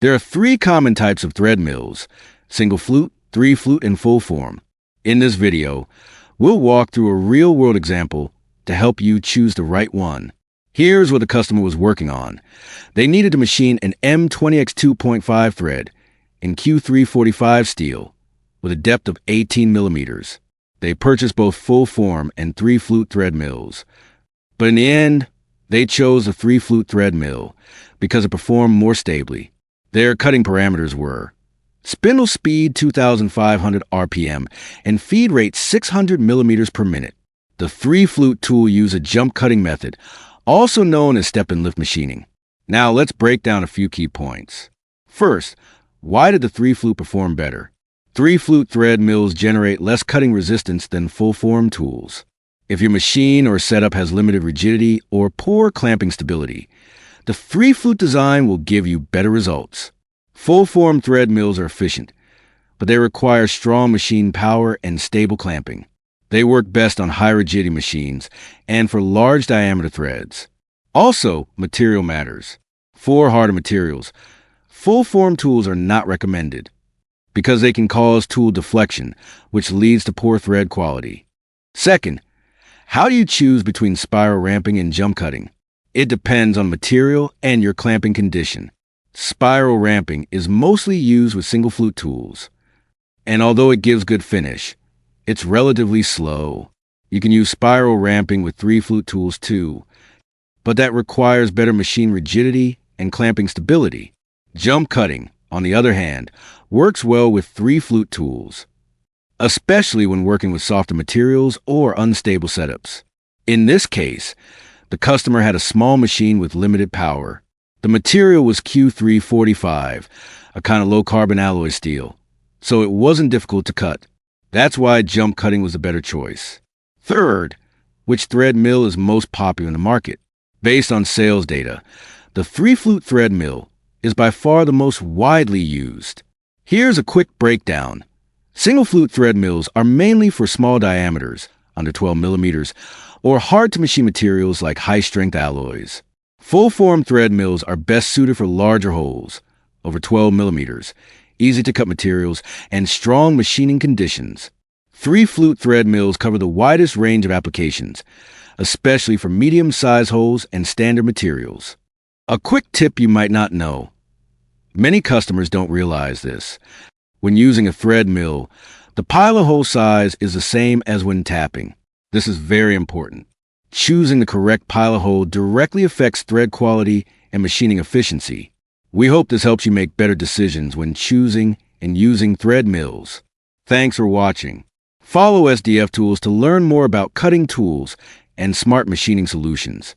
There are three common types of thread mills: single flute, three flute, and full form. In this video, we'll walk through a real-world example to help you choose the right one. Here's what the customer was working on. They needed to machine an M20X 2.5 thread in Q345 steel with a depth of 18 millimeters. They purchased both full form and three flute thread mills. But in the end, they chose a three flute thread mill because it performed more stably. Their cutting parameters were spindle speed 2,500 RPM and feed rate 600 millimeters per minute. The three flute tool used a jump cutting method, also known as step and lift machining. Now let's break down a few key points. First, why did the three flute perform better? Three flute thread mills generate less cutting resistance than full form tools. If your machine or setup has limited rigidity or poor clamping stability, the three flute design will give you better results. Full form thread mills are efficient, but they require strong machine power and stable clamping. They work best on high rigidity machines and for large diameter threads. Also, material matters. For harder materials, full form tools are not recommended because they can cause tool deflection, which leads to poor thread quality. Second, how do you choose between spiral ramping and jump cutting? It depends on material and your clamping condition. Spiral ramping is mostly used with single flute tools, and although it gives good finish, it's relatively slow. You can use spiral ramping with three flute tools too, but that requires better machine rigidity and clamping stability. Jump cutting, on the other hand, works well with three flute tools, especially when working with softer materials or unstable setups. In this case, the customer had a small machine with limited power. The material was Q345, a kind of low-carbon alloy steel, so it wasn't difficult to cut. That's why jump cutting was a better choice. Third, which thread mill is most popular in the market? Based on sales data, the three flute thread mill is by far the most widely used. Here's a quick breakdown. Single flute thread mills are mainly for small diameters, under 12 millimeters, or hard-to-machine materials like high-strength alloys. Full-form thread mills are best suited for larger holes, over 12 millimeters, easy-to-cut materials, and strong machining conditions. Three flute thread mills cover the widest range of applications, especially for medium-sized holes and standard materials. A quick tip you might not know. Many customers don't realize this. When using a thread mill, the pilot hole size is the same as when tapping. This is very important. Choosing the correct pilot hole directly affects thread quality and machining efficiency. We hope this helps you make better decisions when choosing and using thread mills. Thanks for watching. Follow SDF Tools to learn more about cutting tools and smart machining solutions.